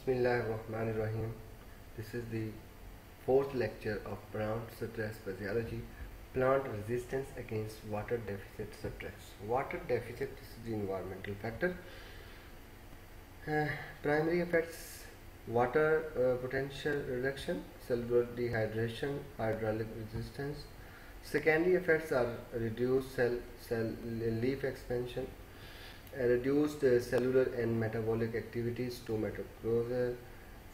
Bismillahirrahmanirrahim. This is the fourth lecture of plant stress physiology, plant resistance against water deficit stress. Water deficit is the environmental factor. Primary effects: water potential reduction, cellular dehydration, hydraulic resistance. Secondary effects are reduced cell leaf expansion, reduced cellular and metabolic activities, stomatocytosis,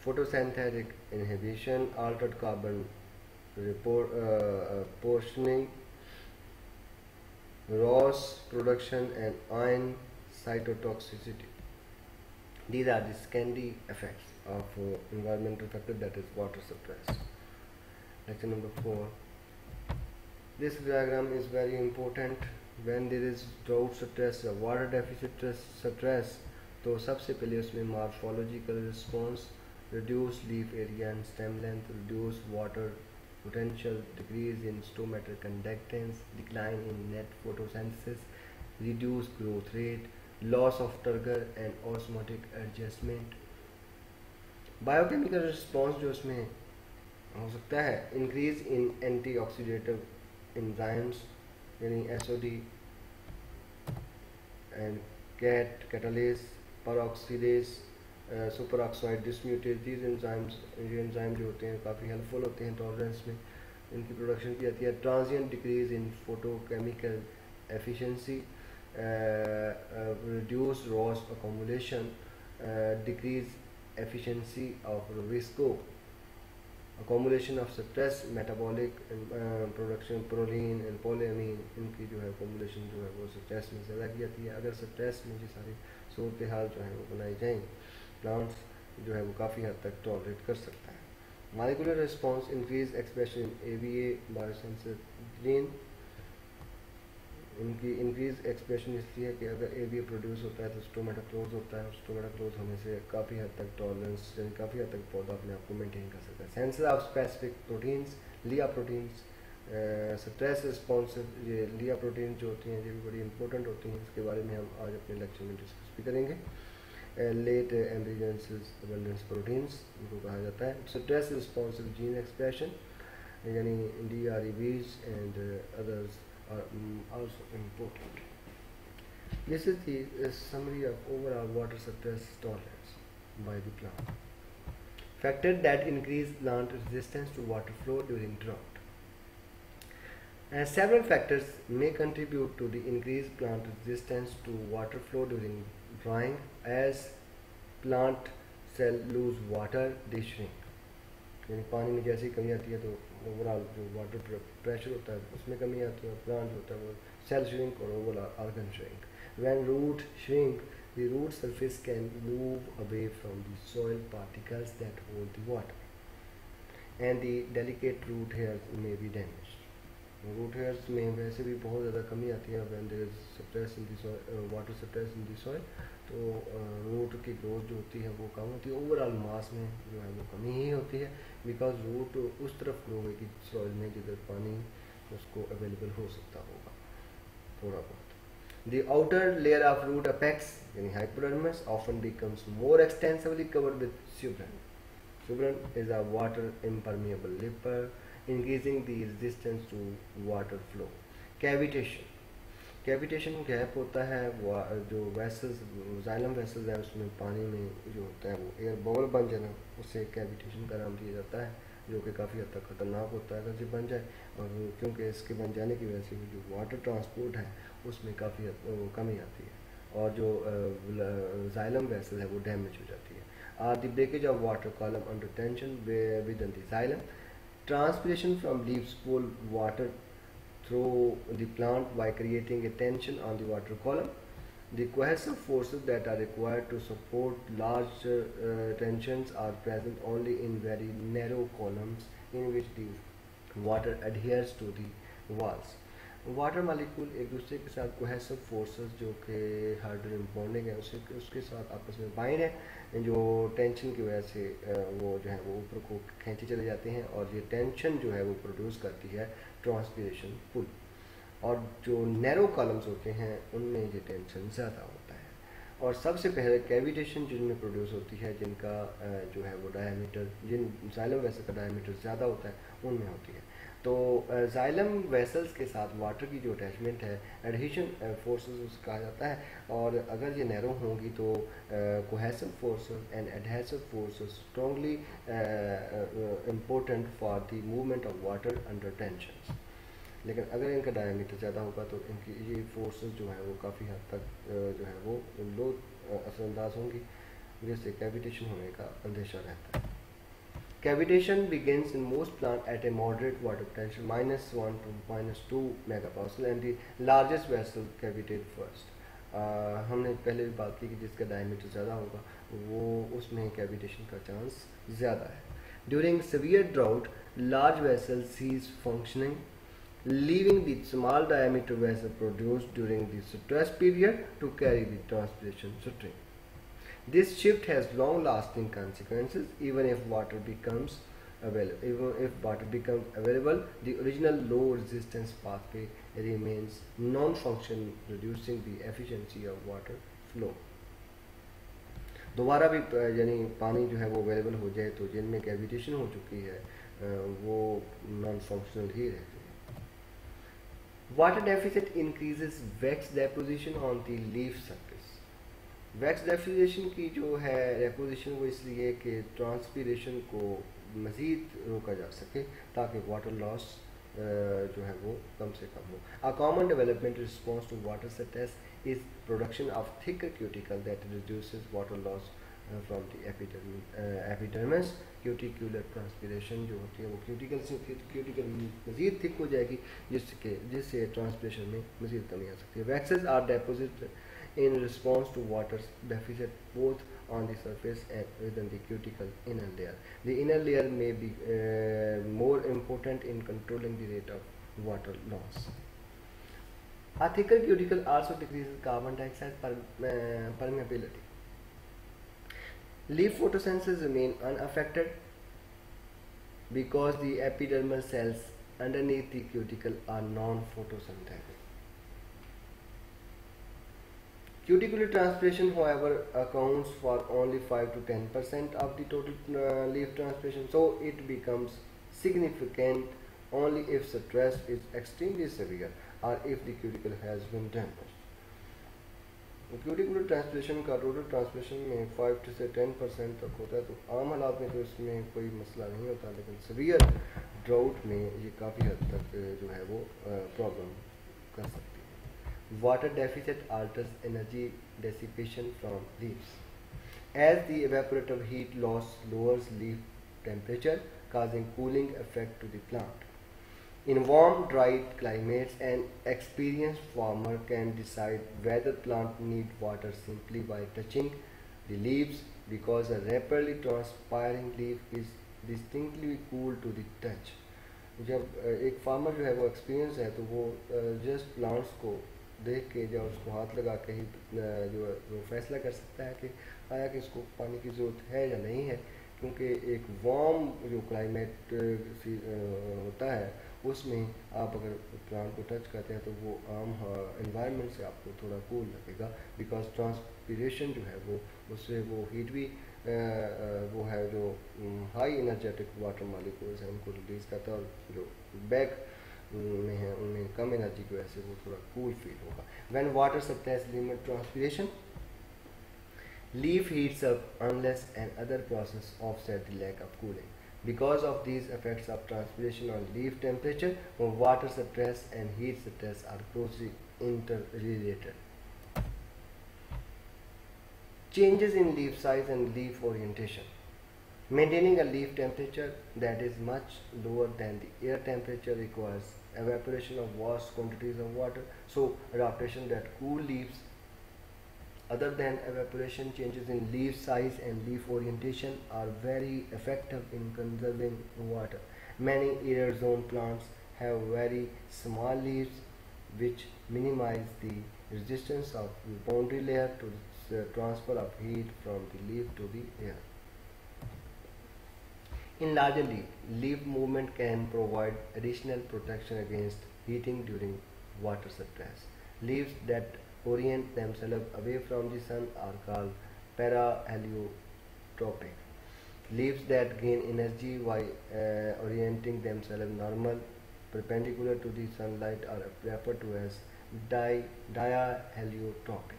photosynthetic inhibition, altered carbon portioning, ROS production, and ion cytotoxicity. These are the secondary effects of environmental factor, that is water stress. Lecture number 4. This diagram is very important. When there is drought stress या water deficit stress, तो सबसे पहले उसमें morphological response, reduce leaf area and stem length, reduce water potential, decrease in stomatal conductance, decline in net photosynthesis, reduce growth rate, loss of turgor and osmotic adjustment. Biochemical response जो उसमें हो सकता है, increase in antioxidative enzymes यानी SOD and catalase, peroxidase, superoxide dismutase. These enzymes, ये enzyme जो होते हैं काफ़ी helpful होते हैं टॉलरेंस में, इनकी प्रोडक्शन की जाती है. Transient decrease in photochemical efficiency, reduce ROS accumulation, decrease efficiency of visco accumulation of stress, metabolic production, proline and polyamine, इनकी जो है accumulation जो है वो स्ट्रेस में ज़्यादा की जाती है. अगर स्ट्रेस में ये सारी सूरत हाल जो है वो बनाई जाएँ, प्लांट्स जो है वो काफ़ी हद तक टॉलरेट कर सकता है. Molecular response: increase expression in ABA biosensor gene. इनकी इंक्रीज एक्सप्रेशन इसलिए है कि अगर ABA प्रोड्यूस होता है तो स्टोमेटोक्लोज होता है. स्टोमेटोक्लोज होने से काफ़ी हद तक टॉलरेंस, काफ़ी हद तक पौधा अपने आप को मेंटेन कर सकता है. सेंसर ऑफ स्पेसिफिक प्रोटीन्स, लिया प्रोटीन्स, स्ट्रेस रिस्पॉन्सिव. ये लिया प्रोटीन जो होती हैं ये भी बड़ी इंपॉर्टेंट होती हैं, इसके बारे में हम आज अपने लेक्चर में डिस्कस भी करेंगे. लेट एम्ब्रियोजेनेसिस अबंडेंस प्रोटीन्स इनको कहा जाता है. स्ट्रेस रिस्पॉन्सिव जीन एक्सप्रेशन यानी DREBs and others are also important. This is the summary of overall water stress tolerance by the plant. Factors that increase plant resistance to water flow during drought. Several factors may contribute to the increased plant resistance to water flow during drying. As plant cell lose water, they shrink. यानी पानी में जैसे ही कमी आती है तो overall जो water pressure होता है उसमें कमी आती है, और प्लांट होता है वो सेल श्रिंक और overall organ shrink. When root shrink, the root surface can move away from the soil particles that hold the water and the delicate root hairs may be damaged. Root hairs में वैसे भी बहुत ज़्यादा कमी आती है. When there is stress in the soil, water stress in the soil, तो root की ग्रोथ जो होती है वो कम होती है. ओवरऑल मास में जो है वो कमी ही होती है, बिकॉज रूट उस तरफ ग्रो होगी सॉइल में जिधर पानी उसको अवेलेबल हो सकता होगा थोड़ा बहुत. The outer layer of root apex यानी hypodermis often becomes more extensively covered with suberin. Suberin is a water impermeable lipid, increasing the resistance to water flow. Cavitation, cavitation gap होता है जो वेसल्स, जाइलम वेसल्स है उसमें पानी में जो होता है वो एयर बबल बन जाना, उससे कैविटेशन का नाम दिया जाता है, जो कि काफ़ी हद तक ख़तरनाक होता है अगर ये बन जाए. और क्योंकि इसके बन जाने की वजह से जो वाटर ट्रांसपोर्ट है उसमें काफ़ी कमी आती है, और जो जाइलम वेसल है वो डैमेज हो जाती है. The breakage of water column under tension within the xylem. Transpiration from leaves pull water through the plant by creating a tension on the water column. The cohesive forces that are required to support large tensions are present only in very narrow columns in which the water adheres to the walls. Water molecule एक दूसरे के साथ cohesive forces जो कि hydrogen bonding है उसके साथ आपस में बाइंड है, जो टेंशन की वजह से वो जो है वो ऊपर को खींचे चले जाते हैं, और ये टेंशन जो है वो प्रोड्यूस करती है ट्रांसपिरेशन पुल. और जो नैरो कॉलम्स होते हैं उनमें ये टेंशन ज़्यादा होता है. और सबसे पहले कैविटेशन जिनमें प्रोड्यूस होती है, जिनका जो है वो डायमीटर, जिन जाइलम वेसल का डायमीटर ज़्यादा होता है उनमें होती है। तो जाइलम वेसल्स के साथ वाटर की जो अटैचमेंट है एडहेशन फोर्सेस उसको कहा जाता है, और अगर ये नैरो होंगी तो cohesive forces and adhesive forces strongly important for the movement of water under tension. लेकिन अगर इनका डायमीटर ज़्यादा होगा तो इनकी ये फोर्सेस जो है वो काफ़ी हद तक जो है वो लो असरअंदाज होंगी, जिससे कैविटेशन होने का अंदेशा रहता है। Cavitation begins in most plants at a moderate water potential -1 to -2 megapascal and the largest vessel cavitate first. हमने पहले भी बात की कि जिसका डायमीटर ज़्यादा होगा वो उसमें कैविटेशन का चांस ज़्यादा है। During severe drought, large vessels cease functioning, leaving the small diameter vessel produced during the stress period to carry the transpiration stream. This shift has long-lasting consequences. Even if water becomes available, the original low-resistance pathway remains non-functional, reducing the efficiency of water flow. दोबारा भी यानी पानी जो है वो available हो जाए तो जिनमें कैविटेशन हो चुकी है वो नॉन फंक्शनल ही रहते हैं। Water deficit increases wax deposition on the leaf surface. Wax deposition की जो है डेपोजिशन वो इसलिए कि ट्रांसपीरेशन को मज़ीद रोका जा सके ताकि वाटर लॉस जो है वो कम से कम हो। A common development response to water stress is production of thicker cuticle that reduces water loss from the epidermis. Cuticular transpiration जो होती है वो क्यूटिकल से क्यूटिकल मज़ीद थिक हो जाएगी, जिससे ट्रांसपीरेशन में मज़ीद कमी आ सकती है। Waxes are deposit in response to water deficit both on the surface and within the cuticle inner layer. The inner layer may be more important in controlling the rate of water loss. A thicker cuticle also decreases carbon dioxide permeability. Leaf photosynthesis remain unaffected because the epidermal cells underneath the cuticle are non-photosynthetic. Cuticular transpiration, however, accounts for only 5 to 10% of the total leaf transpiration, so it becomes significant only if stress is extremely severe or if the cuticle has been damaged. Cuticular transpiration का total transpiration में 5 से 10% तक होता है, तो आम हालात में तो इसमें कोई मसला नहीं होता, लेकिन severe drought में ये काफ़ी हद तक जो है वो प्रॉब्लम कर सकती है। Water deficit alters energy dissipation from leaves. As the evaporative heat loss lowers leaf temperature, causing cooling effect to the plant. In warm, dry climates, an experienced farmer can decide whether plant need water simply by touching the leaves, because a rapidly transpiring leaf is distinctly cool to the touch. जब एक farmer जो है वो experience है तो वो just plants को देख के या उसको हाथ लगा के ही जो वो फैसला कर सकता है कि आया कि इसको पानी की ज़रूरत है या नहीं है, क्योंकि एक वार्म जो क्लाइमेट होता है उसमें आप अगर प्लांट को टच करते हैं तो वो आम एनवायरनमेंट से आपको थोड़ा कूल लगेगा, बिकॉज ट्रांसपीरेशन जो है वो उससे वो हीट भी वो है जो हाई एनर्जेटिक वाटर मॉलिक्यूल्स हैं उनको रिलीज़ करता है, और जो बैक में है उनमें कम एनर्जी की वजह से वो थोड़ा कूल फील होगा। When water supplies limit transpiration, leaf heats up unless and other process offset the lack of cooling. Because of these effects of transpiration on leaf temperature, water stress and heat stress are closely interrelated. Changes in leaf size and leaf orientation. Maintaining a leaf temperature that is much lower than the air temperature requires evaporation of vast quantities of water. So adaptation that cool leaves other than evaporation, changes in leaf size and leaf orientation are very effective in conserving water. Many air zone plants have very small leaves which minimize the resistance of the boundary layer to the transfer of heat from the leaf to the air. In larger leaf movement can provide additional protection against heating during water stress. Leaves that orient themselves away from the sun are called paraheliotropic. Leaves that gain energy while orienting themselves normal perpendicular to the sunlight are referred to as diaheliotropic.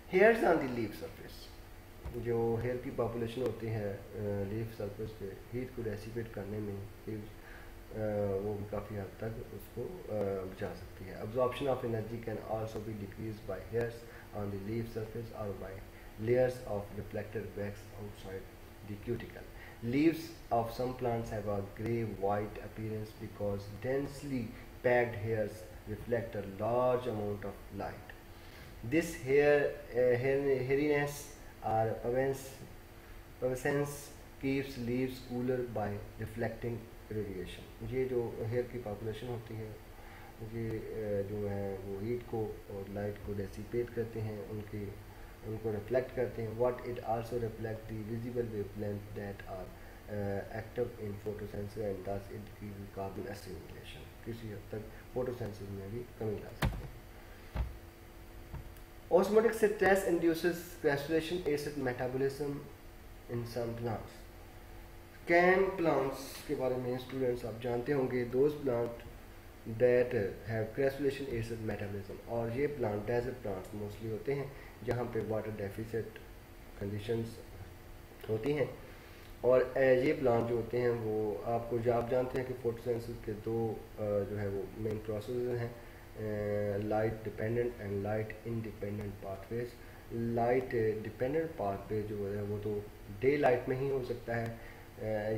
Hairs on the leaf surface. जो hair की population होती है leaf surface पे heat को dissipate करने में वो भी काफ़ी हद तक उसको बचा सकती है. Absorption of energy can also be decreased by hairs on the leaf surface or by layers of reflected wax outside the cuticle. Leaves of some plants have a grey-white appearance because densely packed hairs reflect a large amount of light. This hairiness or pubescence keeps leaves cooler by reflecting radiation. ये जो hair की population होती है ये जो है वो heat को और लाइट को डेसिपेट करते हैं उनको रिफ्लेक्ट करते हैं. What it also reflect the visible wavelength that are active in photosynthesis and thus it gives carbon assimilation. किसी हद तक फोटोसेंसिस में भी कमी ला सकते हैं. Osmotic stress induces crystallization acid metabolism in some plants. CAM plants के बारे में स्टूडेंट्स आप जानते होंगे. those plant that have crystallization acid metabolism. और ये प्लांट डेजर्ट प्लांट्स मोस्टली होते हैं जहाँ पे वाटर डेफिसिट कंडीशंस होती हैं. और ये प्लांट जो होते हैं वो आप जानते हैं कि फोटोसिंथेसिस के दो जो है वो मेन प्रोसेस हैं. Light dependent and light independent pathways. Light dependent pathway जो है वो तो डे लाइट में ही हो सकता है,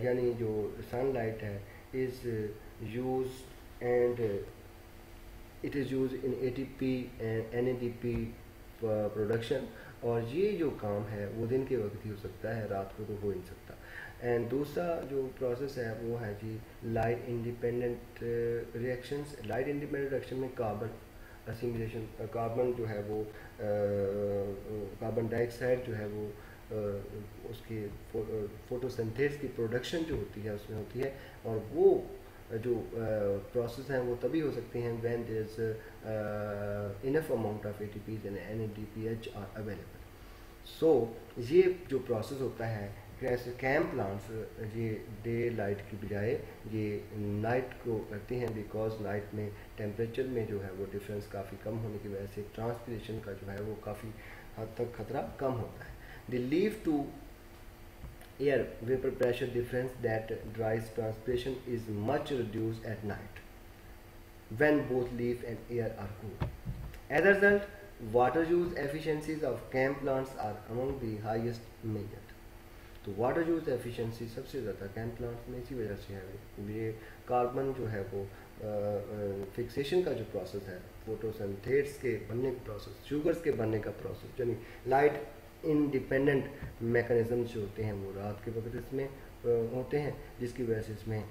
यानी जो सनलाइट है is use and it is use in ATP and NADP production. और ये जो काम है वो दिन के वक्त ही हो सकता है, रात को तो हो नहीं सकता. एंड दूसरा जो प्रोसेस है वो है जी light independent reactions. Light independent reaction में कार्बन असिमिलेशन, कार्बन जो है वो कार्बन डाइऑक्साइड जो है वो उसकी फोटोसिंथेसिस की प्रोडक्शन जो होती है उसमें होती है. और वो जो प्रोसेस हैं वो तभी हो सकते हैं when there is enough amount of ATPs and NADPH are available. So ये जो प्रोसेस होता है कैसे कैम प्लांट्स ये डे लाइट की बजाय ये नाइट को करते हैं बिकॉज नाइट में टेम्परेचर में जो है वो डिफरेंस काफ़ी कम होने की वजह से ट्रांसपिरेशन का जो है वो काफ़ी हद तक खतरा कम होता है. The leaf to air vapor pressure difference that drives transpiration is much reduced at night when both leaf and air are cool. As a result, water use efficiencies of CAM plants are among the highest measured. तो water use efficiency सबसे ज़्यादा cam plants में इसी वजह से है. ये carbon जो है वो फिक्सेशन का जो प्रोसेस है, फोटोसिंथेसिस के बनने का प्रोसेस, शुगर्स के बनने का प्रोसेस, यानी लाइट इंडिपेंडेंट मैकेनिज्म्स जो होते हैं वो रात के वक्त इसमें होते हैं, जिसकी वजह से इसमें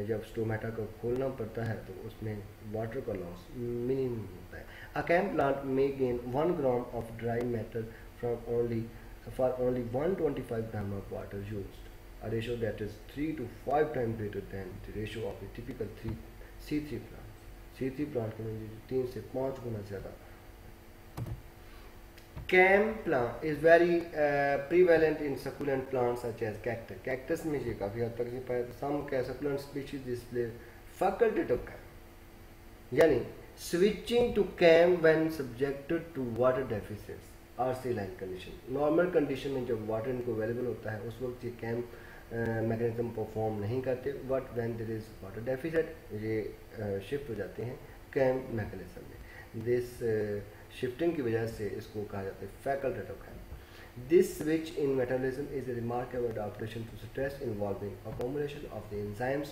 जब स्टोमेटा को खोलना पड़ता है तो उसमें वाटर का लॉस मिनिमम होता है. अ कैम प्लांट में gain 1 gram of dry matter from only for only 125 gram of water used, a ratio that is 3 to 5 times greater than the ratio of a typical C3 plant. C3 plant के में 3 से 5 गुना ज़्यादा. CAM plant is very prevalent in succulent plants such as cactus. Cactus में ये काफ़ी हद तक पाया. Some succulent species display facultative CAM, यानी switching to CAM when subjected to water deficits और सेलाइन कंडीशन. नॉर्मल कंडीशन में जब वाटर इनको अवेलेबल होता है उस वक्त ये कैम मैकेनिज्म परफॉर्म नहीं करते, but when there is water deficit ये शिफ्ट हो जाते हैं कैम मैकेनिज्म में. दिस शिफ्टिंग की वजह से इसको कहा जाता है facultative CAM. This switch in metabolism is a remarkable adaptation to stress involving accommodation of the enzymes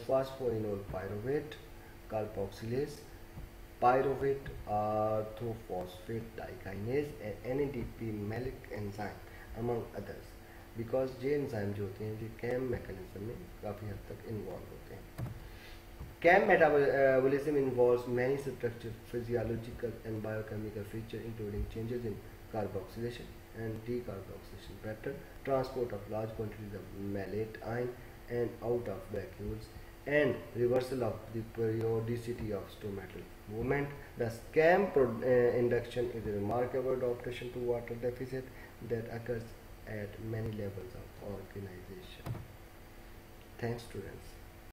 phosphoenolpyruvate, carboxylase, pyruvate, orthophosphate dikinase and NADP malic enzyme among others, because ये enzyme जो होते हैं ये cam mechanism में काफ़ी हद तक involve होते हैं. CAM metabolism involves many structural, physiological and biochemical features including changes in carboxylation and decarboxylation pattern, transport of large quantities of malate ion and out of vacuoles, and reversal of the periodicity of stomatal movement. The SCAM induction is a remarkable adaptation to water deficit that occurs at many levels of organization. Thanks, students.